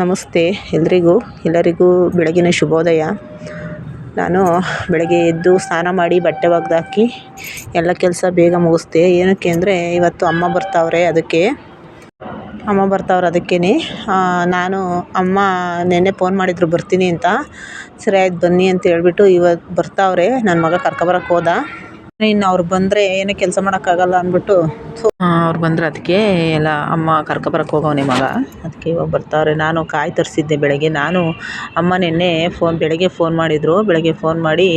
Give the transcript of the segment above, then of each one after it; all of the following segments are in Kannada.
ನಮಸ್ತೆ ಎಲ್ಲರಿಗೂ ಬೆಳಗಿನ ಶುಭೋದಯ. ನಾನು ಬೆಳಗ್ಗೆ ಎದ್ದು ಸ್ನಾನ ಮಾಡಿ ಬಟ್ಟೆ ಒಗೆದಾಕಿ ಎಲ್ಲ ಕೆಲಸ ಬೇಗ ಮುಗಿಸ್ದೆ. ಏನಕ್ಕೆ ಅಂದರೆ ಇವತ್ತು ಅಮ್ಮ ಬರ್ತಾವ್ರೆ, ಅದಕ್ಕೇ ನಾನು ಅಮ್ಮ ನೆನ್ನೆ ಫೋನ್ ಮಾಡಿದ್ರು ಬರ್ತೀನಿ ಅಂತ. ಸರಿ ಆಯ್ತು ಬನ್ನಿ ಅಂತ ಹೇಳ್ಬಿಟ್ಟು ಇವತ್ತು ಬರ್ತಾವ್ರೆ. ನನ್ನ ಮಗ ಕರ್ಕೊಬರಕ್ಕೆ ಹೋದ. ಇನ್ನು ಅವ್ರು ಬಂದರೆ ಏನೂ ಕೆಲಸ ಮಾಡೋಕ್ಕಾಗಲ್ಲ ಅಂದ್ಬಿಟ್ಟು ಅವ್ರು ಬಂದರೆ ಅದಕ್ಕೆ ಎಲ್ಲ ಅಮ್ಮ ಕರ್ಕೊಬರಕ್ಕೆ ಹೋಗವನೆ ಮಗ. ಅದಕ್ಕೆ ಇವಾಗ ಬರ್ತಾವ್ರೆ. ನಾನು ಕಾಯಿ ತರಿಸಿದ್ದೆ ಬೆಳಗ್ಗೆ. ಅಮ್ಮ ನೆನ್ನೆ ಬೆಳಗ್ಗೆ ಫೋನ್ ಮಾಡಿದರು. ಬೆಳಗ್ಗೆ ಫೋನ್ ಮಾಡಿ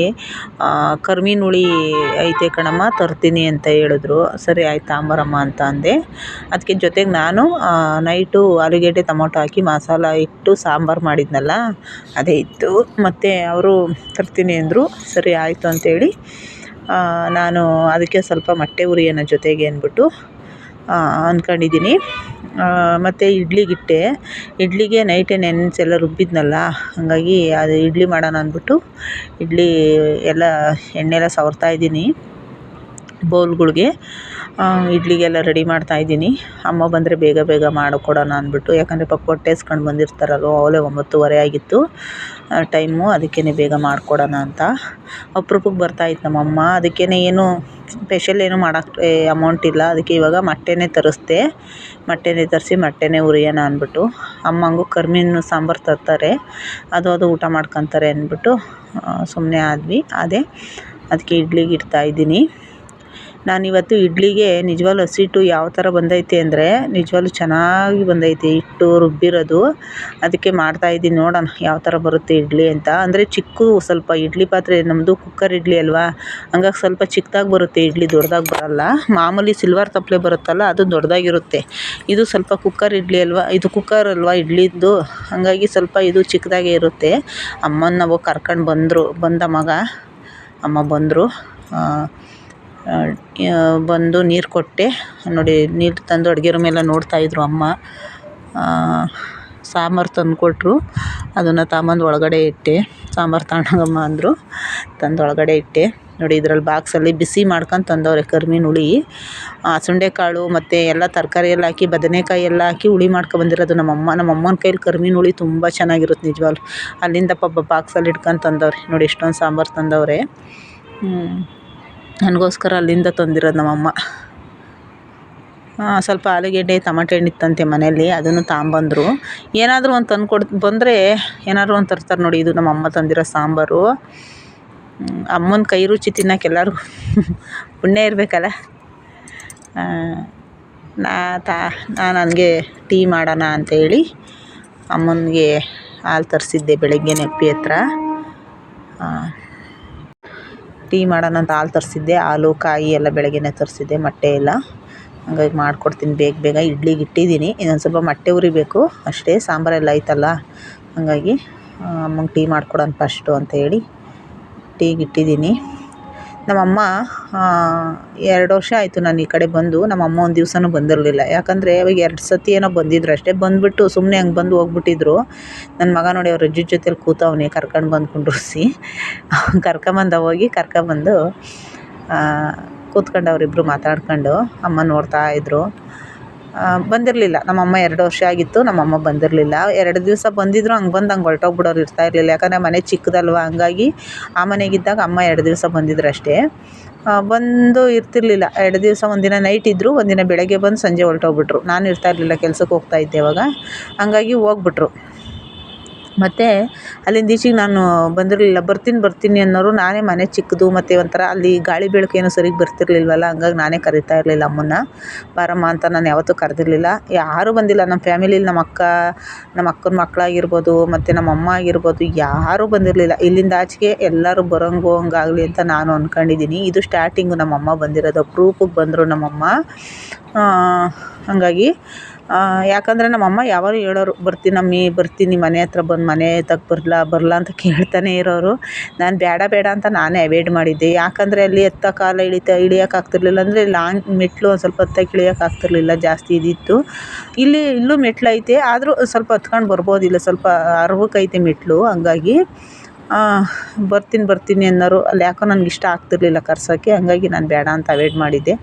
ಕರ್ಮೀನು ಹುಳಿ ಐತೆ ಕಣಮ್ಮ ತರ್ತೀನಿ ಅಂತ ಹೇಳಿದ್ರು. ಸರಿ ಆಯ್ತು ತಾಂಬರಮ್ಮ ಅಂತ ಅಂದೆ. ಅದಕ್ಕೆ ಜೊತೆಗೆ ನಾನು ನೈಟು ಆಲೂಗೆಡ್ಡೆ ಟೊಮೊಟೊ ಹಾಕಿ ಮಸಾಲ ಇಟ್ಟು ಸಾಂಬಾರು ಮಾಡಿದ್ನಲ್ಲ ಅದೇ ಇತ್ತು. ಮತ್ತು ಅವರು ತರ್ತೀನಿ ಅಂದರು. ಸರಿ ಆಯಿತು ಅಂತೇಳಿ ನಾನು ಅದಕ್ಕೆ ಸ್ವಲ್ಪ ಮೊಟ್ಟೆ ಹುರಿಯೋಣ ಜೊತೆಗೆ ಅಂದ್ಬಿಟ್ಟು ಅಂದ್ಕೊಂಡಿದ್ದೀನಿ. ಮತ್ತು ಇಡ್ಲಿಗೆ ನೈಟೇ ನೆನೆಸೆಲ್ಲ ರುಬ್ಬಿದ್ನಲ್ಲ, ಹಾಗಾಗಿ ಅದು ಇಡ್ಲಿ ಮಾಡೋಣ ಅಂದ್ಬಿಟ್ಟು ಇಡ್ಲಿ ಎಲ್ಲ ಎಣ್ಣೆಲ್ಲ ಸವರ್ತಾಯಿದ್ದೀನಿ ಬೌಲ್ಗಳಿಗೆ. ಇಡ್ಲಿಗೆಲ್ಲ ರೆಡಿ ಮಾಡ್ತಾಯಿದ್ದೀನಿ. ಅಮ್ಮ ಬಂದರೆ ಬೇಗ ಬೇಗ ಮಾಡಿಕೊಡೋಣ ಅಂದ್ಬಿಟ್ಟು, ಯಾಕಂದರೆ ಪಾಪ ಹೊಟ್ಟೆ ಹಸ್ಕೊಂಡು ಬಂದಿರ್ತಾರಲ್ವ. ಅವಲೇ 9:30 ಆಗಿತ್ತು ಟೈಮು. ಅದಕ್ಕೇ ಬೇಗ ಮಾಡಿಕೊಡೋಣ ಅಂತ. ಅಪರೂಪಕ್ಕೆ ಬರ್ತಾಯಿತ್ತು ನಮ್ಮಮ್ಮ. ಅದಕ್ಕೇ ಏನು ಸ್ಪೆಷಲ್ ಏನು ಮಾಡೋಕ್ಕೆ ಅಮೌಂಟ್ ಇಲ್ಲ. ಅದಕ್ಕೆ ಇವಾಗ ಮೊಟ್ಟೆನೇ ತರಿಸ್ದೆ. ಮೊಟ್ಟೆನೇ ತರಿಸಿ ಮೊಟ್ಟೆನೇ ಹುರಿಯೋಣ ಅಂದ್ಬಿಟ್ಟು. ಅಮ್ಮಂಗೂ ಕರ್ಮೀನು ಸಾಂಬಾರು ತರ್ತಾರೆ, ಅದು ಊಟ ಮಾಡ್ಕೊತಾರೆ ಅಂದ್ಬಿಟ್ಟು ಸುಮ್ಮನೆ ಅದಕ್ಕೆ ಇಡ್ಲಿಗೆ ಇಡ್ತಾಯಿದ್ದೀನಿ. ನಾನಿವತ್ತು ಇಡ್ಲಿಗೆ ನಿಜವಾಗ್ಲೂ ಹಸಿಟ್ಟು ಯಾವ ಥರ ಬಂದೈತೆ ಅಂದರೆ ನಿಜವಾಗ್ಲೂ ಚೆನ್ನಾಗಿ ಬಂದೈತೆ ಹಿಟ್ಟು ರುಬ್ಬಿರೋದು. ಅದಕ್ಕೆ ಮಾಡ್ತಾಯಿದ್ದೀನಿ, ನೋಡೋಣ ಯಾವ ಥರ ಬರುತ್ತೆ ಇಡ್ಲಿ ಅಂತ. ಅಂದರೆ ಸ್ವಲ್ಪ ಇಡ್ಲಿ ಪಾತ್ರೆ ನಮ್ಮದು ಕುಕ್ಕರ್ ಇಡ್ಲಿ ಅಲ್ವಾ, ಹಂಗಾಗಿ ಸ್ವಲ್ಪ ಚಿಕ್ಕದಾಗಿ ಬರುತ್ತೆ ಇಡ್ಲಿ, ದೊಡ್ಡದಾಗಿ ಬರೋಲ್ಲ. ಮಾಮೂಲಿ ಸಿಲ್ವರ್ ತಪ್ಪಲೆ ಬರುತ್ತಲ್ಲ ಅದು ದೊಡ್ಡದಾಗಿರುತ್ತೆ. ಇದು ಸ್ವಲ್ಪ ಕುಕ್ಕರ್ ಇಡ್ಲಿ ಅಲ್ವಾ, ಇದು ಕುಕ್ಕರ್ ಅಲ್ವಾ ಇಡ್ಲಿದ್ದು, ಹಾಗಾಗಿ ಸ್ವಲ್ಪ ಇದು ಚಿಕ್ಕದಾಗೇ ಇರುತ್ತೆ. ಅಮ್ಮನ ನಾವು ಕರ್ಕೊಂಡು ಬಂದ ಮಗ ಅಮ್ಮ ಬಂದು ನೀರು ಕೊಟ್ಟೆ. ನೋಡಿ, ನೀರು ತಂದು ಅಡುಗೆ ರೂಮೆಲ್ಲ ನೋಡ್ತಾಯಿದ್ರು ಅಮ್ಮ. ಸಾಂಬಾರು ತಂದು ಕೊಟ್ಟರು, ಅದನ್ನು ತಗೊಂಬಂದು ಒಳಗಡೆ ಇಟ್ಟೆ. ಸಾಂಬಾರು ತಗೊಂಡೋಗಮ್ಮ ಅಂದರು, ತಂದು ಒಳಗಡೆ ಇಟ್ಟೆ. ನೋಡಿ, ಇದರಲ್ಲಿ ಬಾಕ್ಸಲ್ಲಿ ಬಿಸಿ ಮಾಡ್ಕೊಂಡು ತಂದವ್ರೆ ಕರ್ಮೀನು ಹುಳಿ. ಸುಂಡೆಕಾಳು ಮತ್ತು ಎಲ್ಲ ತರಕಾರಿ ಎಲ್ಲ ಹಾಕಿ ಬದನೆಕಾಯಿ ಎಲ್ಲ ಹಾಕಿ ಹುಳಿ ಮಾಡ್ಕೊಬಂದಿರೋದು ನಮ್ಮಮ್ಮನ ಕೈಲಿ ಕರ್ಮೀನು ಹುಳಿ ತುಂಬ ಚೆನ್ನಾಗಿರುತ್ತೆ ನಿಜವಾಗ್ಲೂ. ಅಲ್ಲಿಂದ ಪಾಪ ಬಾಕ್ಸಲ್ಲಿ ಇಟ್ಕೊಂಡು ತಂದವ್ರೆ. ನೋಡಿ, ಇಷ್ಟೊಂದು ಸಾಂಬಾರು ತಂದವ್ರೆ. ನನಗೋಸ್ಕರ ಅಲ್ಲಿಂದ ತಂದಿರೋದು ನಮ್ಮಮ್ಮ. ಸ್ವಲ್ಪ ಆಲೂಗೆಡ್ಡೆ ಟೊಮಟೊ ಹಣ್ಣು ಇತ್ತಂತೆ ಮನೆಯಲ್ಲಿ, ಅದನ್ನು ತಗೊಂಬಂದರು. ಏನಾದರೂ ಒಂದು ಬಂದರೆ ಏನಾದರೂ ಒಂದು ತರ್ತಾರೆ ನೋಡಿ. ಇದು ನಮ್ಮಮ್ಮ ತಂದಿರೋ ಸಾಂಬಾರು. ಅಮ್ಮನ ಕೈ ರುಚಿ ತಿನ್ನೋಕೆ ಎಲ್ಲರಿಗೂ ಪುಣ್ಯ ಇರಬೇಕಲ್ಲ. ನನಗೆ ಟೀ ಮಾಡೋಣ ಅಂತೇಳಿ ಅಮ್ಮನಿಗೆ ಹಾಲು ತರಿಸಿದ್ದೆ ಬೆಳಗ್ಗೆ ನೆಪ್ಪಿ ಹತ್ರ. ಟೀ ಮಾಡೋಣ ಅಂತ ಹಾಲು ತರಿಸಿದ್ದೆ. ಹಾಲು ಕಾಯಿ ಎಲ್ಲ ಬೆಳಗ್ಗೆನೇ ತರಿಸಿದ್ದೆ, ಮೊಟ್ಟೆ ಎಲ್ಲ. ಹಂಗಾಗಿ ಮಾಡಿಕೊಡ್ತೀನಿ ಬೇಗ. ಇಡ್ಲಿಗೆ ಇಟ್ಟಿದ್ದೀನಿ, ಇನ್ನೊಂದು ಸ್ವಲ್ಪ ಮೊಟ್ಟೆ ಹುರಿಬೇಕು ಅಷ್ಟೇ. ಸಾಂಬಾರೆಲ್ಲ ಐತಲ್ಲ, ಹಾಗಾಗಿ ಅಮ್ಮಂಗೆ ಟೀ ಮಾಡಿಕೊಡೋಣ ಫಸ್ಟು ಅಂತೇಳಿ ಟೀಗೆ ಇಟ್ಟಿದ್ದೀನಿ. ನಮ್ಮಮ್ಮ 2 ವರ್ಷ ಆಯಿತು ನಾನು ಈ ಕಡೆ ಬಂದು. ನಮ್ಮಮ್ಮ ಒಂದು ದಿವಸನೂ ಬಂದಿರಲಿಲ್ಲ. ಯಾಕಂದರೆ ಅವಾಗ 2 ಸತಿ ಏನೋ ಬಂದಿದ್ರು ಅಷ್ಟೇ. ಬಂದುಬಿಟ್ಟು ಸುಮ್ಮನೆ ಹಂಗೆ ಬಂದು ಹೋಗ್ಬಿಟ್ಟಿದ್ರು. ನನ್ನ ಮಗ ನೋಡಿ ಅವ್ರ ಅಜ್ಜಿ ಜೊತೆಲಿ ಕೂತವನೇ, ಕರ್ಕೊಂಡು ಬಂದು ಕುಂಡ್ರಿಸಿ ಕರ್ಕೊಂಬಂದು ಕೂತ್ಕೊಂಡು ಅವರಿಬ್ಬರು ಮಾತಾಡ್ಕೊಂಡು ಅಮ್ಮ ನೋಡ್ತಾಯಿದ್ರು. ಬಂದಿರಲಿಲ್ಲ ನಮ್ಮಮ್ಮ. 2 ವರ್ಷ ಆಗಿತ್ತು ನಮ್ಮಮ್ಮ ಬಂದಿರಲಿಲ್ಲ. 2 ದಿವಸ ಬಂದಿದ್ರು, ಹಂಗೆ ಹೊರಟೋಗ್ಬಿಡೋರು, ಇರ್ತಾಯಿರಲಿಲ್ಲ. ಯಾಕಂದರೆ ಮನೆ ಚಿಕ್ಕದಲ್ವ, ಹಂಗಾಗಿ ಆ ಮನೆಗಿದ್ದಾಗ ಅಮ್ಮ 2 ದಿವಸ ಬಂದಿದ್ರು ಅಷ್ಟೇ. ಬಂದು ಇರ್ತಿರ್ಲಿಲ್ಲ 2 ದಿವಸ. ಒಂದಿನ ನೈಟ್ ಇದ್ದರು, ಒಂದಿನ ಬೆಳಗ್ಗೆ ಬಂದು ಸಂಜೆ ಹೊರಟೋಗ್ಬಿಟ್ರು. ನಾನು ಇರ್ತಾಯಿರಲಿಲ್ಲ, ಕೆಲ್ಸಕ್ಕೆ ಹೋಗ್ತಾಯಿದ್ದೆ ಅವಾಗ, ಹಂಗಾಗಿ ಹೋಗ್ಬಿಟ್ರು. ಮತ್ತು ಅಲ್ಲಿಂದ ಈಚೆಗೆ ನಾನು ಬಂದಿರಲಿಲ್ಲ. ಬರ್ತೀನಿ ಅನ್ನೋರು. ನಾನೇ ಮನೆ ಚಿಕ್ಕದು ಮತ್ತು ಒಂಥರ ಅಲ್ಲಿ ಗಾಳಿ ಬೆಳಕು ಏನೋ ಸರಿಗೆ ಬರ್ತಿರ್ಲಿಲ್ವಲ್ಲ, ಹಂಗಾಗಿ ನಾನೇ ಕರಿತಾ ಇರಲಿಲ್ಲ ಅಮ್ಮನ್ನ. ಬಾರಮ್ಮ ಅಂತ ನಾನು ಯಾವತ್ತೂ ಕರೆದಿರಲಿಲ್ಲ. ಯಾರೂ ಬಂದಿಲ್ಲ ನಮ್ಮ ಫ್ಯಾಮಿಲೀಲಿ. ನಮ್ಮ ಅಕ್ಕನ ಮಕ್ಕಳಾಗಿರ್ಬೋದು ಮತ್ತು ನಮ್ಮ ಅಮ್ಮ ಆಗಿರ್ಬೋದು, ಯಾರೂ ಬಂದಿರಲಿಲ್ಲ. ಇಲ್ಲಿಂದ ಆಚೆಗೆ ಎಲ್ಲರೂ ಹೋಗಂಗಾಗಲಿ ಅಂತ ನಾನು ಅಂದ್ಕೊಂಡಿದ್ದೀನಿ. ಇದು ಸ್ಟಾರ್ಟಿಂಗು ನಮ್ಮಮ್ಮ ಬಂದಿರೋದು. ಅಪರೂಪಕ್ಕೆ ಬಂದರು ನಮ್ಮಮ್ಮ. ಹಾಗಾಗಿ ಯಾಕಂದರೆ ನಮ್ಮಮ್ಮ ಯಾವಾಗಲೂ ಹೇಳೋರು, ಬರ್ತೀನಿ ಮನೆ ಹತ್ರ ಬಂದು ಮನೆ ತಕ್ಕ ಬರಲಾ ಅಂತ ಕೇಳ್ತಾನೆ ಇರೋರು. ನಾನು ಬೇಡ ಅಂತ ನಾನೇ ಅವಾಯ್ಡ್ ಮಾಡಿದ್ದೆ. ಯಾಕಂದರೆ ಅಲ್ಲಿ ಎತ್ತ ಕಾಲ ಇಳಿಯೋಕ್ಕಾಗ್ತಿರ್ಲಿಲ್ಲ. ಅಂದರೆ ಲಾಂಗ್ ಮೆಟ್ಲು ಒಂದು ಸ್ವಲ್ಪ ಹತ್ತಕ್ಕೆ ಇಳಿಯೋಕ್ಕಾಗ್ತಿರ್ಲಿಲ್ಲ, ಜಾಸ್ತಿ ಇದಿತ್ತು. ಇಲ್ಲೂ ಮೆಟ್ಲೈತೆ, ಆದರೂ ಸ್ವಲ್ಪ ಹತ್ಕೊಂಡು ಬರ್ಬೋದಿಲ್ಲ, ಸ್ವಲ್ಪ ಅರ್ವಕ್ಕೈತೆ ಮೆಟ್ಲು. ಹಂಗಾಗಿ ಬರ್ತೀನಿ ಅನ್ನೋರು. ಅಲ್ಲಿ ಯಾಕೋ ನನಗೆ ಇಷ್ಟ ಆಗ್ತಿರ್ಲಿಲ್ಲ ಕರ್ಸೋಕ್ಕೆ, ಹಂಗಾಗಿ ನಾನು ಬೇಡ ಅಂತ ಅವಾಯ್ಡ್ ಮಾಡಿದ್ದೆ.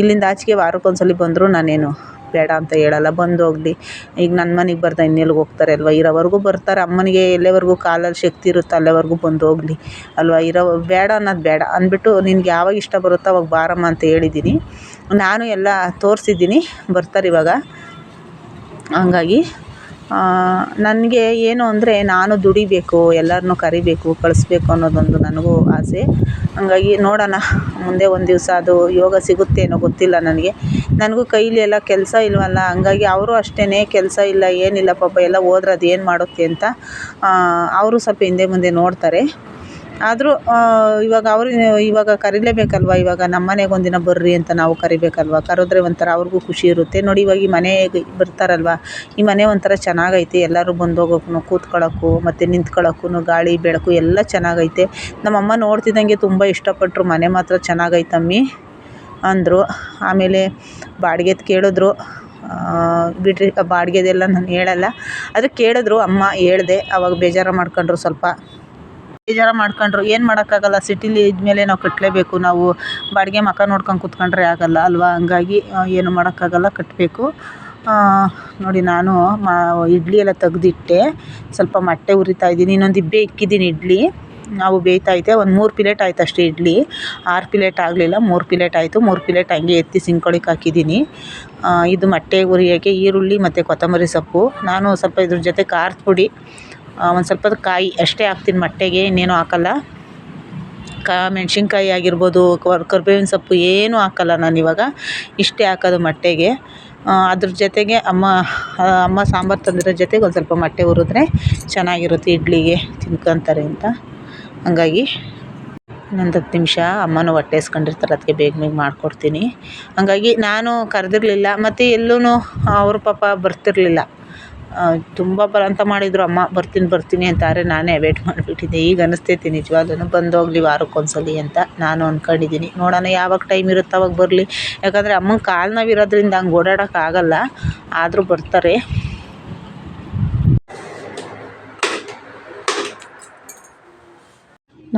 ಇಲ್ಲಿಂದ ಆಚೆಗೆ ವಾರಕ್ಕೊಂದ್ಸಲ ಬಂದರೂ ನಾನೇನು ಬೇಡ ಅಂತ ಹೇಳಲ್ಲ, ಬಂದೋಗಲಿ. ಈಗ ನನ್ನ ಮನೆಗೆ ಬರ್ತಾ ಇನ್ನೆಲ್ಲಿಗೆ ಹೋಗ್ತಾರೆ ಅಲ್ವ, ಇರೋವರೆಗೂ ಬರ್ತಾರೆ. ಅಮ್ಮನಿಗೆ ಎಲ್ಲಿವರೆಗೂ ಕಾಲಲ್ಲಿ ಶಕ್ತಿ ಇರುತ್ತೋ ಅಲ್ಲಿವರೆಗೂ ಬಂದೋಗಲಿ ಅಲ್ವ. ಬೇಡ ಅನ್ನೋದು ಬೇಡ ಅಂದ್ಬಿಟ್ಟು, ನಿನ್ಗೆ ಯಾವಾಗ ಇಷ್ಟ ಬರುತ್ತೋ ಅವಾಗ ಬಾರಮ್ಮ ಅಂತ ಹೇಳಿದ್ದೀನಿ. ನಾನು ಎಲ್ಲ ತೋರಿಸಿದ್ದೀನಿ, ಬರ್ತಾರೆ ಇವಾಗ. ಹಂಗಾಗಿ ನನಗೆ ಏನು ಅಂದರೆ, ನಾನು ದುಡಿಬೇಕು, ಎಲ್ಲರನ್ನೂ ಕರಿಬೇಕು, ಕಳಿಸ್ಬೇಕು ಅನ್ನೋದೊಂದು ನನಗೂ ಆಸೆ. ಹಂಗಾಗಿ ನೋಡೋಣ, ಮುಂದೆ ಒಂದು ದಿವಸ ಅದು ಯೋಗ ಸಿಗುತ್ತೇನೋ ಗೊತ್ತಿಲ್ಲ ನನಗೆ. ನನಗೂ ಕೈಲಿ ಎಲ್ಲ ಕೆಲಸ ಇಲ್ವಲ್ಲ, ಹಂಗಾಗಿ ಅವರು ಅಷ್ಟೇ, ಕೆಲಸ ಇಲ್ಲ ಏನಿಲ್ಲ ಪಾಪ, ಎಲ್ಲ ಹೋದ್ರೆ ಅದು ಏನು ಮಾಡುತ್ತೆ ಅಂತ ಅವರು ಸ್ವಲ್ಪ ಹಿಂದೆ ಮುಂದೆ ನೋಡ್ತಾರೆ. ಆದರೂ ಇವಾಗ ಕರೀಲೇಬೇಕಲ್ವ. ಇವಾಗ ನಮ್ಮ ಮನೆಗೆ ಒಂದಿನ ಬರ್ರಿ ಅಂತ ನಾವು ಕರಿಬೇಕಲ್ವ. ಕರೆದ್ರೆ ಒಂಥರ ಅವ್ರಿಗೂ ಖುಷಿ ಇರುತ್ತೆ ನೋಡಿ. ಇವಾಗ ಈ ಮನೆಗೆ ಬರ್ತಾರಲ್ವ, ಈ ಮನೆ ಒಂಥರ ಚೆನ್ನಾಗೈತೆ. ಎಲ್ಲರೂ ಬಂದೋಗೋಕ್ಕೂ, ಕೂತ್ಕೊಳ್ಳೋಕ್ಕೂ ಮತ್ತು ನಿಂತ್ಕೊಳ್ಳೋಕ್ಕೂ, ಗಾಳಿ ಬೆಳಕು ಎಲ್ಲ ಚೆನ್ನಾಗೈತೆ. ನಮ್ಮಮ್ಮ ನೋಡ್ತಿದ್ದಂಗೆ ತುಂಬ ಇಷ್ಟಪಟ್ಟರು. ಮನೆ ಮಾತ್ರ ಚೆನ್ನಾಗೈತಮ್ಮಿ ಅಂದರು. ಆಮೇಲೆ ಬಾಡಿಗೆದು ಕೇಳಿದ್ರು. ಬಿಡ್ರಿ, ಬಾಡಿಗೆದೆಲ್ಲ ನಾನು ಹೇಳಲ್ಲ. ಅದು ಕೇಳಿದ್ರು ಅಮ್ಮ, ಹೇಳಿದೆ. ಅವಾಗ ಬೇಜಾರು ಮಾಡ್ಕೊಂಡ್ರು, ಸ್ವಲ್ಪ ಬೇಜಾರು ಮಾಡ್ಕೊಂಡ್ರು. ಏನು ಮಾಡೋಕ್ಕಾಗಲ್ಲ, ಸಿಟಿಲಿ ಇದ್ಮೇಲೆ ನಾವು ಕಟ್ಟಲೇಬೇಕು. ನಾವು ಬಾಡಿಗೆ ಮಕ ನೋಡ್ಕೊಂಡು ಕೂತ್ಕೊಂಡ್ರೆ ಆಗಲ್ಲ ಅಲ್ವಾ. ಹಂಗಾಗಿ ಏನು ಮಾಡೋಕ್ಕಾಗಲ್ಲ, ಕಟ್ಟಬೇಕು. ನೋಡಿ, ನಾನು ಇಡ್ಲಿ ಎಲ್ಲ ತೆಗ್ದಿಟ್ಟೆ. ಸ್ವಲ್ಪ ಮೊಟ್ಟೆ ಉರಿತಾಯಿದ್ದೀನಿ, ಇನ್ನೊಂದು ಇಬ್ಬೆ ಇಕ್ಕಿದ್ದೀನಿ ಇಡ್ಲಿ. ನಾವು ಬೇಯ್ತೈತೆ. ಒಂದು 3 ಪ್ಲೇಟ್ ಆಯ್ತು ಅಷ್ಟೇ ಇಡ್ಲಿ, 6 ಪ್ಲೇಟ್ ಆಗಲಿಲ್ಲ, 3 ಪ್ಲೇಟ್ ಆಯಿತು. 3 ಪ್ಲೇಟ್ ಹಂಗೆ ಎತ್ತಿ ಸಿಂಕೊಳಿಗೆ ಹಾಕಿದ್ದೀನಿ. ಇದು ಮೊಟ್ಟೆ ಉರಿಯೋಕ್ಕೆ ಈರುಳ್ಳಿ ಮತ್ತು ಕೊತ್ತಂಬರಿ ಸೊಪ್ಪು. ನಾನು ಸ್ವಲ್ಪ ಇದ್ರ ಜೊತೆ ಖಾರದ ಪುಡಿ, ಒಂದು ಸ್ವಲ್ಪ ಕಾಯಿ ಅಷ್ಟೇ ಹಾಕ್ತೀನಿ ಮೊಟ್ಟೆಗೆ, ಇನ್ನೇನು ಹಾಕಲ್ಲ. ಮೆಣಸಿನ್ಕಾಯಿ ಆಗಿರ್ಬೋದು, ಕರ್ಬೇವಿನ ಸೊಪ್ಪು ಏನೂ ಹಾಕಲ್ಲ ನಾನಿವಾಗ. ಇಷ್ಟೇ ಹಾಕೋದು ಮೊಟ್ಟೆಗೆ. ಅದ್ರ ಜೊತೆಗೆ ಅಮ್ಮ ಸಾಂಬಾರು ತಂದಿರೋ ಜೊತೆಗೆ ಒಂದು ಸ್ವಲ್ಪ ಮೊಟ್ಟೆ ಹುರಿದ್ರೆ ಚೆನ್ನಾಗಿರುತ್ತೆ, ಇಡ್ಲಿಗೆ ತಿನ್ಕೊತಾರೆ ಅಂತ. ಹಂಗಾಗಿ ಇನ್ನೊಂದು 10 ನಿಮಿಷ ಅಮ್ಮನೂ ಹೊಟ್ಟೆ ಹಸ್ಕೊಂಡಿರ್ತಾರೆ, ಅದಕ್ಕೆ ಬೇಗ ಬೇಗ ಮಾಡಿಕೊಡ್ತೀನಿ. ಹಂಗಾಗಿ ನಾನು ಕರೆದಿರಲಿಲ್ಲ, ಮತ್ತು ಎಲ್ಲೂ ಅವರು ಪಾಪ ಬರ್ತಿರಲಿಲ್ಲ. ತುಂಬ ಬಲವಂತ ಮಾಡಿದರು ಅಮ್ಮ, ಬರ್ತೀನಿ ಅಂತಾರೆ. ನಾನೇ ಅವಾಯ್ಡ್ ಮಾಡಿಬಿಟ್ಟಿದ್ದೆ. ಈಗ ಅನ್ನಿಸ್ತೈತಿ ನಿಜವಾಗ್ಲೂ ಬಂದೋಗಲಿ ವಾರಕ್ಕೊಂದ್ಸಲಿ ಅಂತ ನಾನು ಅಂದ್ಕೊಂಡಿದ್ದೀನಿ. ನೋಡೋಣ ಯಾವಾಗ ಟೈಮ್ ಇರುತ್ತೋ ಅವಾಗ ಬರಲಿ. ಯಾಕಂದರೆ ಅಮ್ಮಂಗೆ ಕಾಲು ನೋವು ಇರೋದ್ರಿಂದ ಹಂಗೆ ಓಡಾಡೋಕ್ಕಾಗಲ್ಲ. ಆದರೂ ಬರ್ತಾರೆ.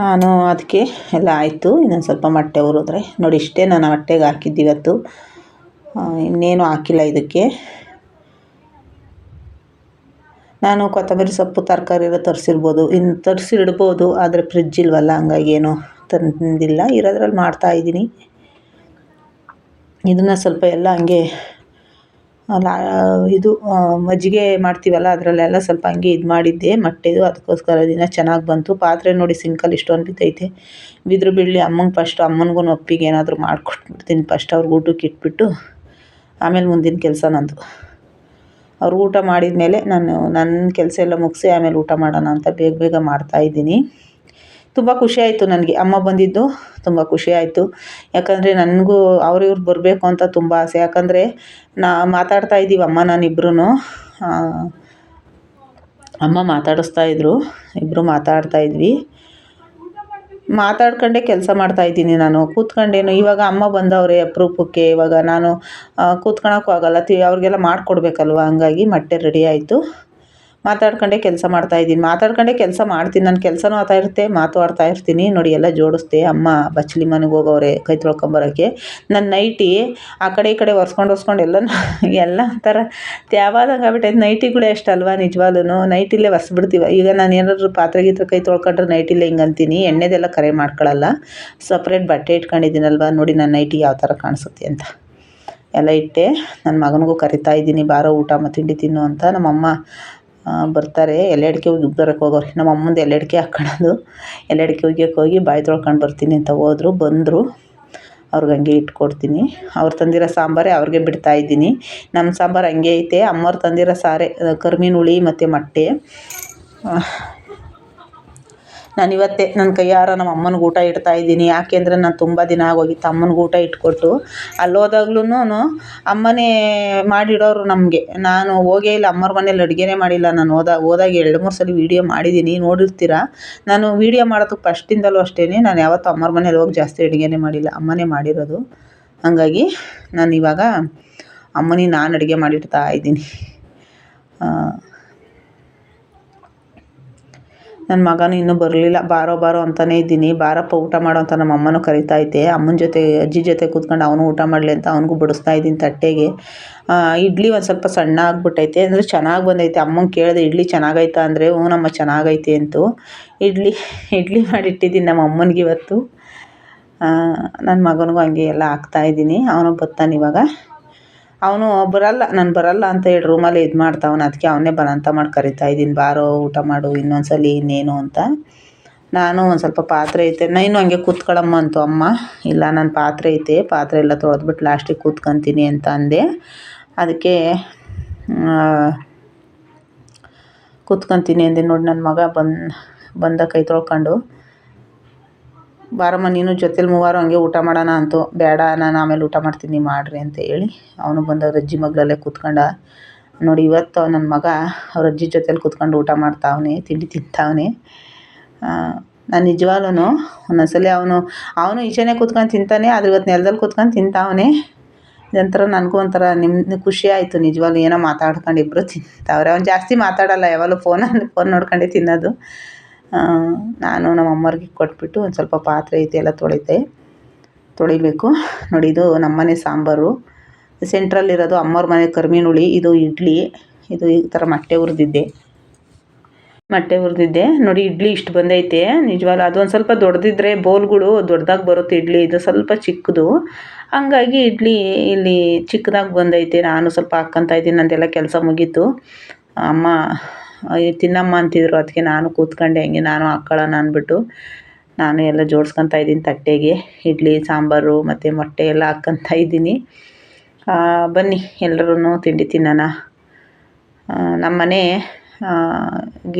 ನಾನು ಅದಕ್ಕೆ ಎಲ್ಲ ಆಯಿತು. ಇನ್ನೊಂದು ಸ್ವಲ್ಪ ಮೊಟ್ಟೆ ಹುರಿದ್ರೆ ನೋಡಿ, ಇಷ್ಟೇ ನಾನು ಮೊಟ್ಟೆಗೆ ಹಾಕಿದ್ದಿವತ್ತು, ಇನ್ನೇನು ಹಾಕಿಲ್ಲ ಇದಕ್ಕೆ. ನಾನು ಕೊತ್ತಂಬರಿ ಸೊಪ್ಪು ತರಕಾರಿ ಎಲ್ಲ ತರಿಸಿರ್ಬೋದು, ಇನ್ನು ತರಿಸಿಡ್ಬೋದು, ಆದರೆ ಫ್ರಿಜ್ ಇಲ್ವಲ್ಲ, ಹಂಗಾಗಿ ಏನೂ ತಂದಿಲ್ಲ. ಇರೋದ್ರಲ್ಲಿ ಮಾಡ್ತಾಯಿದ್ದೀನಿ. ಇದನ್ನು ಸ್ವಲ್ಪ ಎಲ್ಲ ಹಂಗೆ ಇದು ಮಜ್ಜಿಗೆ ಮಾಡ್ತೀವಲ್ಲ, ಅದರಲ್ಲೆಲ್ಲ ಸ್ವಲ್ಪ ಹಂಗೆ ಇದು ಮಾಡಿದ್ದೆ ಮೊಟ್ಟೆದು. ಅದಕ್ಕೋಸ್ಕರ ದಿನ ಚೆನ್ನಾಗಿ ಬಂತು. ಪಾತ್ರೆ ನೋಡಿ ಸಿಂಕಲ್ಲಿ ಇಷ್ಟೊಂದು ಬಿದ್ದೈತೆ. ಬಿದ್ದರೂ ಬಿಡಲಿ, ಅಮ್ಮನಿಗೂ ಒಪ್ಪಿಗೆ ಏನಾದರೂ ಮಾಡಿಕೊಟ್ಬಿಡ್ತೀನಿ. ಫಸ್ಟ್ ಅವ್ರಿಗೆ ಊಟಕ್ಕೆ ಇಟ್ಬಿಟ್ಟು ಆಮೇಲೆ ಮುಂದಿನ ಕೆಲಸ ನಂದು. ಅವ್ರು ಊಟ ಮಾಡಿದ ಮೇಲೆ ನನ್ನ ಕೆಲಸ ಎಲ್ಲ ಮುಗಿಸಿ ಆಮೇಲೆ ಊಟ ಮಾಡೋಣ ಅಂತ ಬೇಗ ಬೇಗ ಮಾಡ್ತಾಯಿದ್ದೀನಿ. ತುಂಬ ಖುಷಿಯಾಯಿತು ನನಗೆ ಅಮ್ಮ ಬಂದಿದ್ದು, ತುಂಬ ಖುಷಿಯಾಯಿತು. ಯಾಕಂದರೆ ನನಗೂ ಇವ್ರು ಬರಬೇಕು ಅಂತ ತುಂಬ ಆಸೆ. ಯಾಕಂದರೆ ಮಾತಾಡ್ತಾಯಿದ್ದೀವಿ ಅಮ್ಮ ನಾನಿಬ್ರೂ. ಅಮ್ಮ ಮಾತಾಡಿಸ್ತಾಯಿದ್ರು, ಇಬ್ಬರು ಮಾತಾಡ್ತಾಯಿದ್ವಿ. ಮಾತಾಡ್ಕೊಂಡೇ ಕೆಲಸ ಮಾಡ್ತಾಯಿದ್ದೀನಿ ನಾನು, ಕೂತ್ಕೊಂಡೇನು. ಇವಾಗ ಅಮ್ಮ ಬಂದವ್ರೆ ಅಪರೂಪಕ್ಕೆ, ಇವಾಗ ನಾನು ಕೂತ್ಕೊಳ್ಳೋಕ್ಕೂ ಆಗೋಲ್ಲ, ಅವ್ರಿಗೆಲ್ಲ ಮಾಡಿಕೊಡ್ಬೇಕಲ್ವ. ಹಂಗಾಗಿ ಮೊಟ್ಟೆ ರೆಡಿ ಆಯಿತು. ಮಾತಾಡ್ಕೊಂಡೇ ಕೆಲಸ ಮಾಡ್ತಾಯಿದ್ದೀನಿ, ಮಾತಾಡ್ಕೊಂಡೇ ಕೆಲಸ ಮಾಡ್ತೀನಿ. ನನ್ನ ಕೆಲಸನೂ ಆಗ್ತಾ ಇರುತ್ತೆ, ಮಾತು ಆಡ್ತಾ ಇರ್ತೀನಿ. ನೋಡಿ ಎಲ್ಲ ಜೋಡಿಸ್ದೆ. ಅಮ್ಮ ಬಚ್ಚಲಿ ಮನೆಗೆ ಹೋಗವ್ರೆ ಕೈ ತೊಳ್ಕೊಂಬರೋಕ್ಕೆ. ನನ್ನ ನೈಟಿ ಆ ಕಡೆ ಈ ಕಡೆ ಒರೆಸ್ಕೊಂಡು ಎಲ್ಲ ಒಂಥರ ತ್ಯಾವಾದಂಗೆ ಆಗ್ಬಿಟ್ಟೈತೆ. ನೈಟಿಗಳೇ ಅಷ್ಟಲ್ವ ನಿಜವಾಗ್ಲೂ, ನೈಟಿಲೇ ಒರೆಸ್ಬಿಡ್ತೀವಿ. ಈಗ ನಾನು ಏನಾದರೂ ಪಾತ್ರೆ ಗೀತ್ರೆ ಕೈ ತೊಳ್ಕೊಂಡ್ರೆ ನೈಟಿಲೇ ಹಿಂಗೆ ಅಂತೀನಿ. ಎಣ್ಣೆದೆಲ್ಲ ಕರೆ ಮಾಡ್ಕೊಳ್ಳಲ್ಲ, ಸಪ್ರೇಟ್ ಬಟ್ಟೆ ಇಟ್ಕೊಂಡಿದ್ದೀನಲ್ವ. ನೋಡಿ ನನ್ನ ನೈಟಿ ಯಾವ ಥರ ಕಾಣಿಸುತ್ತೆ ಅಂತ ಎಲ್ಲ ಇಟ್ಟೆ. ನನ್ನ ಮಗನಿಗೂ ಕರಿತಾ ಇದ್ದೀನಿ, ಬಾರೋ ಊಟ ಮತ್ತು ತಿಂಡಿ ತಿನ್ನು ಅಂತ. ನಮ್ಮಮ್ಮ ಬರ್ತಾರೆ, ಎಲೆ ಅಡಿಕೆ ಬರೋಕ್ಕೆ ಹೋಗೋರು. ನಮ್ಮ ಅಮ್ಮಂದು ಎಲೆ ಅಡಿಕೆ ಹಾಕ್ಕೊಳ್ಳೋದು. ಎಲೆ ಅಡಿಕೆ ಹೋಗಿ ಬಾಯಿ ತೊಳ್ಕೊಂಡು ಬರ್ತೀನಿ ಅಂತ ಬಂದರು. ಅವ್ರಿಗೆ ಹಂಗೆ ಇಟ್ಕೊಡ್ತೀನಿ. ಅವ್ರು ತಂದಿರೋ ಸಾಂಬಾರೇ ಅವ್ರಿಗೆ ಬಿಡ್ತಾಯಿದ್ದೀನಿ. ನಮ್ಮ ಸಾಂಬಾರು ಹಂಗೆ ಐತೆ. ಅಮ್ಮವ್ರು ತಂದಿರೋ ಸಾರೇ, ಕರ್ಮೀನು ಹುಳಿ ಮತ್ತು ಮೊಟ್ಟೆ. ನಾನು ಇವತ್ತೇ ನನ್ನ ಕೈಯಾರ ನಮ್ಮ ಅಮ್ಮನಿಗೆ ಊಟ ಇಡ್ತಾಯಿದ್ದೀನಿ. ಯಾಕೆಂದರೆ ನಾನು ತುಂಬ ದಿನ ಆಗೋಗಿತ್ತು ಅಮ್ಮನಿಗೆ ಊಟ ಇಟ್ಕೊಟ್ಟು. ಅಲ್ಲೋದಾಗ್ಲೂ ಅಮ್ಮನೇ ಮಾಡಿಡೋರು ನಮಗೆ. ನಾನು ಹೋಗೇ ಇಲ್ಲ ಅಮ್ಮವ್ರ ಮನೇಲಿ, ಅಡುಗೆನೇ ಮಾಡಿಲ್ಲ ನಾನು. ಹೋದಾಗ 2-3 ಸಲ ವೀಡಿಯೋ ಮಾಡಿದ್ದೀನಿ, ನೋಡಿರ್ತೀರ. ನಾನು ವೀಡಿಯೋ ಮಾಡೋದಕ್ಕೆ ಫಸ್ಟಿಂದಲೂ ಅಷ್ಟೇ, ನಾನು ಯಾವತ್ತೂ ಅಮ್ಮವ್ರ ಮನೇಲಿ ಹೋಗಿ ಜಾಸ್ತಿ ಅಡುಗೆನೇ ಮಾಡಿಲ್ಲ, ಅಮ್ಮನೇ ಮಾಡಿರೋದು. ಹಾಗಾಗಿ ನಾನು ಇವಾಗ ಅಮ್ಮನಿಗೆ ನಾನು ಅಡುಗೆ ಮಾಡಿಡ್ತಾ ಇದ್ದೀನಿ. ನನ್ನ ಮಗನೂ ಇನ್ನೂ ಬರಲಿಲ್ಲ. ಬಾರೋ ಬಾರೋ ಅಂತಲೇ ಇದ್ದೀನಿ. ಬಾರಪ್ಪ ಊಟ ಮಾಡು ಅಂತ ನಮ್ಮ ಅಮ್ಮನೂ ಕರಿತೈತೆ. ಅಮ್ಮನ ಜೊತೆ ಅಜ್ಜಿ ಜೊತೆ ಕೂತ್ಕೊಂಡು ಅವನು ಊಟ ಮಾಡಲಿ ಅಂತ ಅವನಿಗೂ ಬಡಿಸ್ತಾ ಇದ್ದೀನಿ ತಟ್ಟೆಗೆ. ಇಡ್ಲಿ ಒಂದು ಸ್ವಲ್ಪ ಸಣ್ಣ ಆಗ್ಬಿಟ್ಟೈತೆ, ಅಂದರೆ ಚೆನ್ನಾಗಿ ಬಂದೈತೆ. ಅಮ್ಮಂಗೆ ಕೇಳಿದೆ ಇಡ್ಲಿ ಚೆನ್ನಾಗೈತಾ ಅಂದರೆ ಹ್ಞೂನಮ್ಮ ಚೆನ್ನಾಗೈತೆ ಅಂತು. ಇಡ್ಲಿ ಮಾಡಿಟ್ಟಿದ್ದೀನಿ ನಮ್ಮ ಅಮ್ಮನಿಗೆ ಇವತ್ತು. ನನ್ನ ಮಗನಿಗೂ ಹಂಗೆ ಎಲ್ಲ ಹಾಕ್ತಾಯಿದ್ದೀನಿ. ಅವನು ಬರ್ತಾನೆ ಇವಾಗ. ಅವನು ಬರಲ್ಲ, ನಾನು ಬರಲ್ಲ ಅಂತ ಹೇಳಿ ರೂಮಲ್ಲಿ ಇದು ಮಾಡ್ತಾವನು. ಅದಕ್ಕೆ ಅವನ್ನೇ ಬಲವಂತ ಮಾಡಿ ಕರಿತಾಯಿದ್ದೀನಿ, ಬಾರೋ ಊಟ ಮಾಡು ಇನ್ನೊಂದ್ಸಲ ಇನ್ನೇನು ಅಂತ. ನಾನು ಒಂದು ಸ್ವಲ್ಪ ಪಾತ್ರೆ ಐತೆ, ನೀನು ಹಂಗೆ ಕೂತ್ಕೊಳ್ಳಮ್ಮ ಅಂತು ಅಮ್ಮ. ಇಲ್ಲ ನನ್ನ ಪಾತ್ರೆ ಐತೆ, ಪಾತ್ರೆ ಎಲ್ಲ ತೊಳೆದ್ಬಿಟ್ಟು ಲಾಸ್ಟಿಗೆ ಕೂತ್ಕೊತೀನಿ ಅಂತ ಅಂದೆ. ಅದಕ್ಕೆ ಕೂತ್ಕೊತೀನಿ ಅಂದೆ. ನೋಡಿ ನನ್ನ ಮಗ ಬಂದ ಕೈ ತೊಳ್ಕೊಂಡು, ಬಾರಮ್ಮ ನೀನು ಜೊತೆಲಿ ಮೂವರು ಹಂಗೆ ಊಟ ಮಾಡೋಣ ಅಂತು. ಬೇಡ ನಾನು ಆಮೇಲೆ ಊಟ ಮಾಡ್ತೀನಿ ಮಾಡಿರಿ ಅಂತ ಹೇಳಿ ಅವನು ಬಂದ ಅವ್ರ ಅಜ್ಜಿ ಮಗಳಲ್ಲೇ ಕೂತ್ಕೊಂಡ. ನೋಡಿ ಇವತ್ತು ನನ್ನ ಮಗ ಅವ್ರ ಅಜ್ಜಿ ಜೊತೆಲಿ ಕೂತ್ಕೊಂಡು ಊಟ ಮಾಡ್ತಾವನೆ, ತಿಂಡಿ ತಿಂತಾವನೆ. ನಾನು ನಿಜವಾಗ್ಲೂ ಒಂದೊಂದ್ಸಲ ಅವನು ಈಚೆನೇ ಕೂತ್ಕೊಂಡು ತಿಂತಾನೆ, ಆದರೆ ಇವತ್ತು ನೆಲದಲ್ಲಿ ಕೂತ್ಕೊಂಡು ತಿಂತಾವನೆ. ಇದೊಂಥರ ನನಗೂ ಒಂಥರ ಖುಷಿ ಆಯಿತು ನಿಜವಾಗ್ಲೂ. ಏನೋ ಮಾತಾಡ್ಕೊಂಡು ಇಬ್ಬರು ತಿಂತಾವ್ರೆ. ಅವ್ನು ಜಾಸ್ತಿ ಮಾತಾಡಲ್ಲ, ಯಾವಾಗಲೂ ಫೋನ್ ನೋಡ್ಕೊಂಡೇ ತಿನ್ನೋದು. ನಾನು ನಮ್ಮ ಅಮ್ಮವ್ರಿಗೆ ಕೊಟ್ಬಿಟ್ಟು ಒಂದು ಸ್ವಲ್ಪ ಪಾತ್ರೆ ಐತೆ ಎಲ್ಲ ತೊಳಿಬೇಕು. ನೋಡಿ ಇದು ನಮ್ಮನೆ ಸಾಂಬಾರು, ಸೆಂಟ್ರಲ್ಲಿರೋದು ಅಮ್ಮವ್ರ ಮನೆ ಕರ್ಮೀನ್ ಹುಳಿ. ಇದು ಇಡ್ಲಿ, ಇದು ಈ ಥರ ಮೊಟ್ಟೆ ಹುರಿದಿದ್ದೆ ನೋಡಿ. ಇಡ್ಲಿ ಇಷ್ಟು ಬಂದೈತೆ ನಿಜವಾಗ್ಲೂ. ಅದೊಂದು ಸ್ವಲ್ಪ ದೊಡ್ಡದಿದ್ರೆ ಬೌಲ್ಗಳು ದೊಡ್ಡದಾಗಿ ಬರುತ್ತೆ ಇಡ್ಲಿ, ಇದು ಸ್ವಲ್ಪ ಚಿಕ್ಕದು. ಹಂಗಾಗಿ ಇಡ್ಲಿ ಇಲ್ಲಿ ಚಿಕ್ಕದಾಗಿ ಬಂದೈತೆ. ನಾನು ಸ್ವಲ್ಪ ಹಾಕ್ಕೊತಾ ಇದ್ದೀನಿ, ನಂದೆಲ್ಲ ಕೆಲಸ ಮುಗೀತು. ಅಮ್ಮ ತಿನ್ನಮ್ಮ ಅಂತಿದ್ರು, ಅದಕ್ಕೆ ನಾನು ಕೂತ್ಕೊಂಡೆ ಹಂಗೆ ನಾನು ಹಾಕ್ಕೊಳ್ಳೋಣ ಅಂದ್ಬಿಟ್ಟು ನಾನು ಎಲ್ಲ ಜೋಡಿಸ್ಕೊತಾ ಇದ್ದೀನಿ ತಟ್ಟೆಗೆ. ಇಡ್ಲಿ ಸಾಂಬಾರು ಮತ್ತು ಮೊಟ್ಟೆ ಎಲ್ಲ ಹಾಕ್ಕೊತಾ ಇದ್ದೀನಿ. ಬನ್ನಿ ಎಲ್ಲರೂ ತಿಂಡಿ ತಿನ್ನೋಣ. ನಮ್ಮನೆ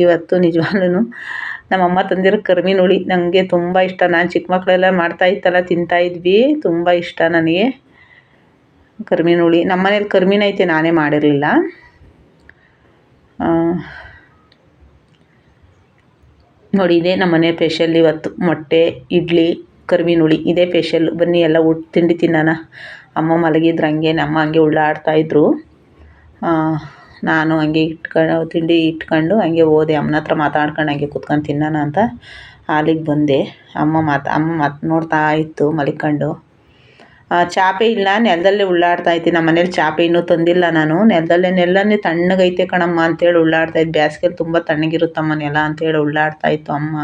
ಇವತ್ತು ನಿಜವಾಗ್ಲೂ ನಮ್ಮಮ್ಮ ತಂದಿರೋ ಕರ್ಮೀನ್ ಹುಳಿ ನನಗೆ ತುಂಬ ಇಷ್ಟ. ನಾನು ಚಿಕ್ಕ ಮಕ್ಕಳೆಲ್ಲ ಮಾಡ್ತಾಯಿತ್ತಲ್ಲ, ತಿಂತಾಯಿದ್ವಿ, ತುಂಬ ಇಷ್ಟ ನನಗೆ ಕರ್ಮೀನ್ ಹುಳಿ. ನಮ್ಮ ಮನೇಲಿ ಕರ್ಮೀನ್ ಐತೆ, ನಾನೇ ಮಾಡಿರಲಿಲ್ಲ. ನೋಡಿ ಇದೇ ನಮ್ಮ ಮನೆ ಸ್ಪೆಷಲ್ ಇವತ್ತು. ಮೊಟ್ಟೆ, ಇಡ್ಲಿ, ಕರ್ಮೀನ್ ಹುಳಿ ಇದೇ ಸ್ಪೆಷಲ್. ಬನ್ನಿ ಎಲ್ಲ ತಿಂಡಿ ತಿನ್ನೋಣ. ಅಮ್ಮ ಮಲಗಿದ್ರು ಹಂಗೆ, ನಮ್ಮ ಹಂಗೆ ಉಳ್ಳಾಡ್ತಾಯಿದ್ರು. ನಾನು ಹಂಗೆ ತಿಂಡಿ ಇಟ್ಕೊಂಡು ಹಂಗೆ ಹೋದೆ, ಅಮ್ಮನ ಹತ್ರ ಮಾತಾಡ್ಕೊಂಡು ಹಂಗೆ ಕೂತ್ಕೊಂಡು ತಿನ್ನೋಣ ಅಂತ ಹಾಲಿಗೆ ಬಂದೆ. ಅಮ್ಮ ನೋಡ್ತಾ ಇತ್ತು ಮಲಿಕೊಂಡು. ಚಾಪೆ ಇಲ್ಲ, ನೆಲದಲ್ಲೇ ಉಳ್ಳಾಡ್ತಾಯಿದ್ದೆ. ನಮ್ಮ ಮನೇಲಿ ಚಾಪೆ ಇನ್ನೂ ತಂದಿಲ್ಲ ನಾನು. ನೆಲನೇ ತಣ್ಣಗೈತೆ ಕಣಮ್ಮ ಅಂತೇಳಿ ಉಳ್ಳಾಡ್ತಾಯಿದ್ದು. ಬೇಸಿಗೆಲಿ ತುಂಬ ತಣ್ಣಗಿರುತ್ತಮ್ಮ ನೆಲ ಅಂತೇಳಿ ಉಳ್ಳಾಡ್ತಾಯಿತ್ತು ಅಮ್ಮ.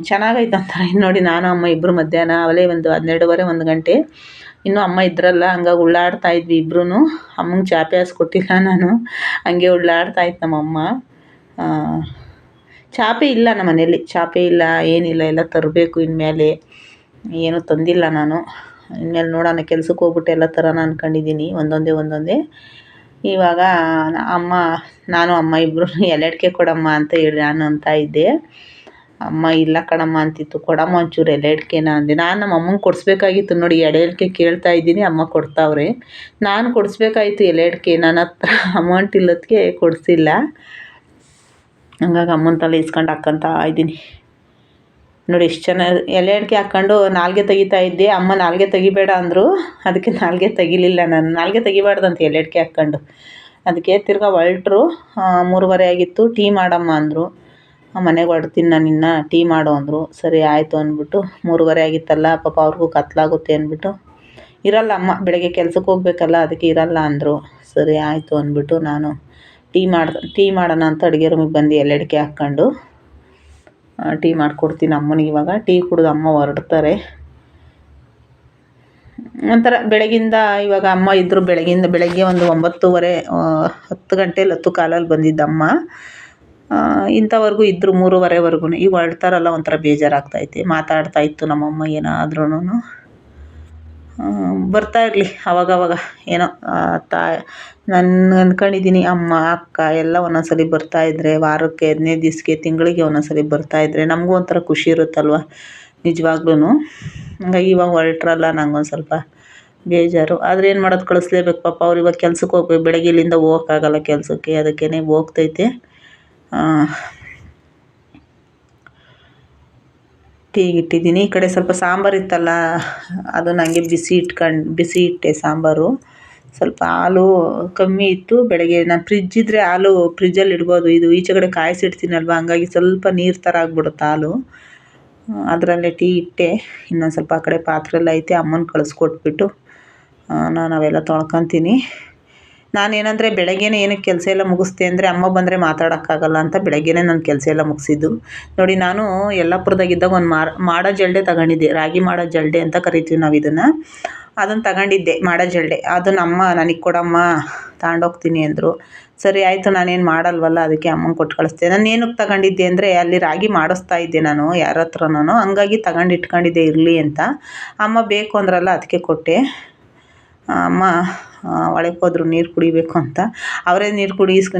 ಚೆನ್ನಾಗೈತೆ ಅಂತಾರೆ. ನೋಡಿ ನಾನು ಅಮ್ಮ ಇಬ್ಬರು ಮಧ್ಯಾಹ್ನ ಅವಲೇ ಒಂದು 12:30 1 ಗಂಟೆ ಇನ್ನೂ ಅಮ್ಮ ಇದ್ರಲ್ಲ, ಹಂಗಾಗಿ ಉಳ್ಳಾಡ್ತಾಯಿದ್ವಿ ಇಬ್ಬರೂ. ಅಮ್ಮಂಗೆ ಚಾಪೆ ಹಾಸ್ಕೊಟ್ಟಿಲ್ಲ ನಾನು, ಹಂಗೆ ಉಳ್ಳಾಡ್ತಾಯಿತ್ತು ನಮ್ಮಮ್ಮ. ಚಾಪೆ ಇಲ್ಲ ನಮ್ಮ ಮನೇಲಿ, ಚಾಪೆ ಇಲ್ಲ ಏನಿಲ್ಲ, ಎಲ್ಲ ತರಬೇಕು ಇನ್ಮೇಲೆ. ಏನೂ ತಂದಿಲ್ಲ ನಾನು. ಇನ್ಮೇಲೆ ನೋಡೋಣ, ಕೆಲ್ಸಕ್ಕೆ ಹೋಗ್ಬಿಟ್ಟು ಎಲ್ಲ ತರೋಣ ಅಂದ್ಕೊಂಡಿದ್ದೀನಿ ಒಂದೊಂದೇ. ಇವಾಗ ನಾನು ಅಮ್ಮ ಇಬ್ಬರು ಎಲೆಡ್ಕೆ ಕೊಡಮ್ಮ ಅಂತ ಹೇಳಿ ನಾನು ಅಂತ ಇದ್ದೆ. ಅಮ್ಮ ಇಲ್ಲ ಕಣಮ್ಮ ಅಂತಿತ್ತು. ಕೊಡಮ್ಮ ಒಂಚೂರು ಎಲೆಡ್ಕೆನ ಅಂದೆ. ನಾನು ನಮ್ಮ ಅಮ್ಮಂಗೆ ಕೊಡಿಸ್ಬೇಕಾಗಿತ್ತು. ನೋಡಿ ಎಲೆಡ್ಕೆ ಕೇಳ್ತಾ ಇದ್ದೀನಿ, ಅಮ್ಮ ಕೊಡ್ತಾವ್ರೆ. ನಾನು ಕೊಡಿಸ್ಬೇಕಾಯ್ತು ಎಲೆಡ್ಕೆ, ನನ್ನ ಹತ್ರ ಅಮೌಂಟ್ ಇಲ್ಲದಕ್ಕೆ ಕೊಡಿಸಿಲ್ಲ. ಹಂಗಾಗಿ ಅಮ್ಮನ ತಲೆ ಇಸ್ಕೊಂಡು ಹಾಕ್ಕೊತಾ ಇದ್ದೀನಿ. ನೋಡಿ ಎಷ್ಟು ಚೆನ್ನಾಗಿ ಎಲೆ ಅಡಿಕೆ ಹಾಕ್ಕೊಂಡು ನಾಲ್ಗೆ ತೆಗಿತಾ ಇದ್ದೆ. ಅಮ್ಮ ನಾಲ್ಗೆ ತೆಗಿಬೇಡ ಅಂದರು, ಅದಕ್ಕೆ ನಾಲ್ಗೆ ತೆಗಿಲಿಲ್ಲ ನಾನು. ನಾಲ್ಗೆ ತೆಗಿಬಾರ್ದಂತೆ ಎಲೆ ಅಡಿಕೆ ಹಾಕ್ಕೊಂಡು. ಅದಕ್ಕೆ ತಿರ್ಗಾ ಹೊರಟ್ರು. 3:30 ಆಗಿತ್ತು. ಟೀ ಮಾಡಮ್ಮ ಅಂದರು. ಮನೆಗೆ ಹೊರಡ್ತೀನಿ ನಾನು ಇನ್ನು, ಟೀ ಮಾಡು ಅಂದರು. ಸರಿ ಆಯಿತು ಅಂದ್ಬಿಟ್ಟು, 3:30 ಆಗಿತ್ತಲ್ಲ ಪಾಪ ಅವ್ರಿಗೂ ಕತ್ಲಾಗುತ್ತೆ ಅಂದ್ಬಿಟ್ಟು, ಇರಲ್ಲ ಅಮ್ಮ ಬೆಳಗ್ಗೆ ಕೆಲ್ಸಕ್ಕೆ ಹೋಗ್ಬೇಕಲ್ಲ ಅದಕ್ಕೆ ಇರಲ್ಲ ಅಂದರು. ಸರಿ ಆಯಿತು ಅಂದ್ಬಿಟ್ಟು ನಾನು ಟೀ ಮಾಡೋಣ ಅಂತ ಅಡುಗೆ ರೂಮಿಗೆ ಬಂದು ಎಲೆ ಅಡಿಕೆ ಹಾಕ್ಕೊಂಡು ಟೀ ಮಾಡಿಕೊಡ್ತೀನಿ ಅಮ್ಮನಿಗೆ. ಇವಾಗ ಟೀ ಕುಡಿದು ಅಮ್ಮ ಹೊರಡ್ತಾರೆ. ಒಂಥರ ಬೆಳಗಿಂದ ಇವಾಗ ಅಮ್ಮ ಇದ್ದರು. ಬೆಳಗ್ಗೆ ಒಂದು 9:30 10 ಗಂಟೆಲಿ 10 ಕಾಲಲ್ಲಿ ಬಂದಿದ್ದಮ್ಮ. ಇಂಥವರೆಗೂ ಇದ್ದರು 3:30ವರೆಗೂ. ಈಗ ಹೊರಡ್ತಾರಲ್ಲ ಒಂಥರ ಬೇಜಾರಾಗ್ತೈತೆ. ಮಾತಾಡ್ತಾಯಿತ್ತು ನಮ್ಮಮ್ಮ ಏನಾದ್ರೂ. ಬರ್ತಾ ಇರಲಿ ಅವಾಗವಾಗ ಏನೋ ನಾನು ಅಂದ್ಕೊಂಡಿದ್ದೀನಿ. ಅಮ್ಮ ಅಕ್ಕ ಎಲ್ಲ ಒಂದೊಂದ್ಸಲಿ ಬರ್ತಾಯಿದ್ರೆ, ವಾರಕ್ಕೆ 15 ದಿವಸಕ್ಕೆ ತಿಂಗಳಿಗೆ ಒಂದೊಂದ್ಸಲಿ ಬರ್ತಾಯಿದ್ರೆ ನಮಗೂ ಒಂಥರ ಖುಷಿ ಇರುತ್ತಲ್ವ ನಿಜವಾಗ್ಲೂ. ಹಂಗಾಗಿ ಇವಾಗ ಹೊರಟ್ರಲ್ಲ ನಂಗೊಂದು ಸ್ವಲ್ಪ ಬೇಜಾರು. ಆದರೆ ಏನು ಮಾಡೋದು, ಕಳಿಸ್ಲೇಬೇಕು ಪಾಪ. ಅವ್ರು ಇವಾಗ ಕೆಲ್ಸಕ್ಕೆ ಹೋಗ್ಬೇಕು. ಬೆಳಗ್ಗೆ ಇಲ್ಲಿಂದ ಹೋಗೋಕ್ಕಾಗಲ್ಲ ಕೆಲಸಕ್ಕೆ, ಅದಕ್ಕೇ ಹೋಗ್ತೈತೆ. ಟೀಗೆ ಇಟ್ಟಿದ್ದೀನಿ. ಈ ಕಡೆ ಸ್ವಲ್ಪ ಸಾಂಬಾರು ಇತ್ತಲ್ಲ, ಅದು ನನಗೆ ಬಿಸಿ ಇಟ್ಟೆ ಸಾಂಬಾರು. ಸ್ವಲ್ಪ ಹಾಲು ಕಮ್ಮಿ ಇತ್ತು. ಬೆಳಗ್ಗೆ ನಾನು ಫ್ರಿಜ್ ಇದ್ದರೆ ಹಾಲು ಫ್ರಿಜ್ಜಲ್ಲಿ ಇಡ್ಬೋದು, ಇದು ಈಚೆ ಕಡೆ ಕಾಯಿಸಿಡ್ತೀನಲ್ವ, ಹಂಗಾಗಿ ಸ್ವಲ್ಪ ನೀರು ಥರ ಆಗ್ಬಿಡುತ್ತೆ ಹಾಲು. ಅದರಲ್ಲೇ ಟೀ ಇಟ್ಟೆ. ಇನ್ನೊಂದು ಸ್ವಲ್ಪ ಆ ಕಡೆ ಪಾತ್ರೆ ಎಲ್ಲ ಐತೆ, ಅಮ್ಮನ ಕಳಿಸ್ಕೊಟ್ಬಿಟ್ಟು ನಾನು ಅವೆಲ್ಲ ತೊಳ್ಕೊತೀನಿ. ನಾನೇನಂದರೆ ಬೆಳಗ್ಗೆನೇ ಏನಕ್ಕೆ ಕೆಲಸ ಎಲ್ಲ ಮುಗಿಸ್ದೆ ಅಂದರೆ, ಅಮ್ಮ ಬಂದರೆ ಮಾತಾಡೋಕ್ಕಾಗಲ್ಲ ಅಂತ ಬೆಳಗ್ಗೆನೇ ನಾನು ಕೆಲಸ ಎಲ್ಲ ಮುಗಿಸಿದ್ದು. ನೋಡಿ, ನಾನು ಯಲ್ಲಾಪುರದಾಗಿದ್ದಾಗ ಒಂದು ಮಾಡೋ ಜಲ್ಡೆ ತಗೊಂಡಿದ್ದೆ. ರಾಗಿ ಮಾಡೋ ಜಲ್ಡೆ ಅಂತ ಕರಿತೀವಿ ನಾವು ಇದನ್ನು. ಅದನ್ನು ತಗೊಂಡಿದ್ದೆ, ಮಾಡೋ ಜಲ್ಡೆ. ಅದನ್ನು ಅಮ್ಮ ನನಗೆ ಕೊಡಮ್ಮ, ತಗೊಂಡೋಗ್ತೀನಿ ಅಂದರು. ಸರಿ ಆಯಿತು, ನಾನೇನು ಮಾಡಲ್ವಲ್ಲ, ಅದಕ್ಕೆ ಅಮ್ಮಂಗೆ ಕೊಟ್ಟು ಕಳಿಸ್ದೆ. ನಾನು ಏನಕ್ಕೆ ತಗೊಂಡಿದ್ದೆ ಅಂದರೆ, ಅಲ್ಲಿ ರಾಗಿ ಮಾಡಿಸ್ತಾ ಇದ್ದೆ ನಾನು ಯಾರ ಹತ್ರನೂ, ಹಂಗಾಗಿ ತಗೊಂಡು ಇಟ್ಕೊಂಡಿದ್ದೆ ಇರಲಿ ಅಂತ. ಅಮ್ಮ ಬೇಕು ಅಂದ್ರಲ್ಲ, ಅದಕ್ಕೆ ಕೊಟ್ಟೆ. ಅಮ್ಮ ಒಳಗೆ ಹೋದ್ರು ನೀರು ಕುಡಿಬೇಕು ಅಂತ. ಅವರೇ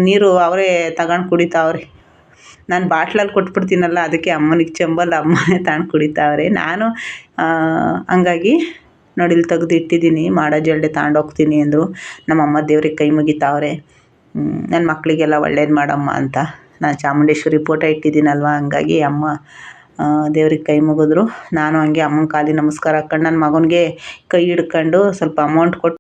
ನೀರು ಅವರೇ ತಗೊಂಡು ಕುಡಿತಾವ್ರೆ. ನಾನು ಬಾಟ್ಲಲ್ಲಿ ಕೊಟ್ಬಿಡ್ತೀನಲ್ಲ, ಅದಕ್ಕೆ ಅಮ್ಮನಿಗೆ ಚೆಂಬಲ್ಲಿ ಅಮ್ಮನೇ ತಗೊಂಡು ಕುಡಿತಾವ್ರೆ. ನಾನು ಹಂಗಾಗಿ ನೋಡಿ ಇಲ್ಲಿ ತೆಗ್ದು ಇಟ್ಟಿದ್ದೀನಿ. ಮಾಡೋ ಜಲ್ಡೆ ತಗೊಂಡೋಗ್ತೀನಿ ಅಂದರು. ನಮ್ಮಮ್ಮ ದೇವ್ರಿಗೆ ಕೈ ಮುಗಿತಾವ್ರೆ, ನನ್ನ ಮಕ್ಕಳಿಗೆಲ್ಲ ಒಳ್ಳೇದು ಮಾಡಮ್ಮ ಅಂತ. ನಾನು ಚಾಮುಂಡೇಶ್ವರಿ ಫೋಟೋ ಇಟ್ಟಿದ್ದೀನಲ್ವ, ಹಂಗಾಗಿ ಅಮ್ಮ ದೇವ್ರಿಗೆ ಕೈ ಮುಗಿದ್ರು. ನಾನು ಹಂಗೆ ಅಮ್ಮನ ಕಾಲಿಗೆ ನಮಸ್ಕಾರ ಹಾಕ್ಕೊಂಡು ನನ್ನ ಮಗನಿಗೆ ಕೈ ಹಿಡ್ಕೊಂಡು ಸ್ವಲ್ಪ ಅಮೌಂಟ್ ಕೊಟ್ಟು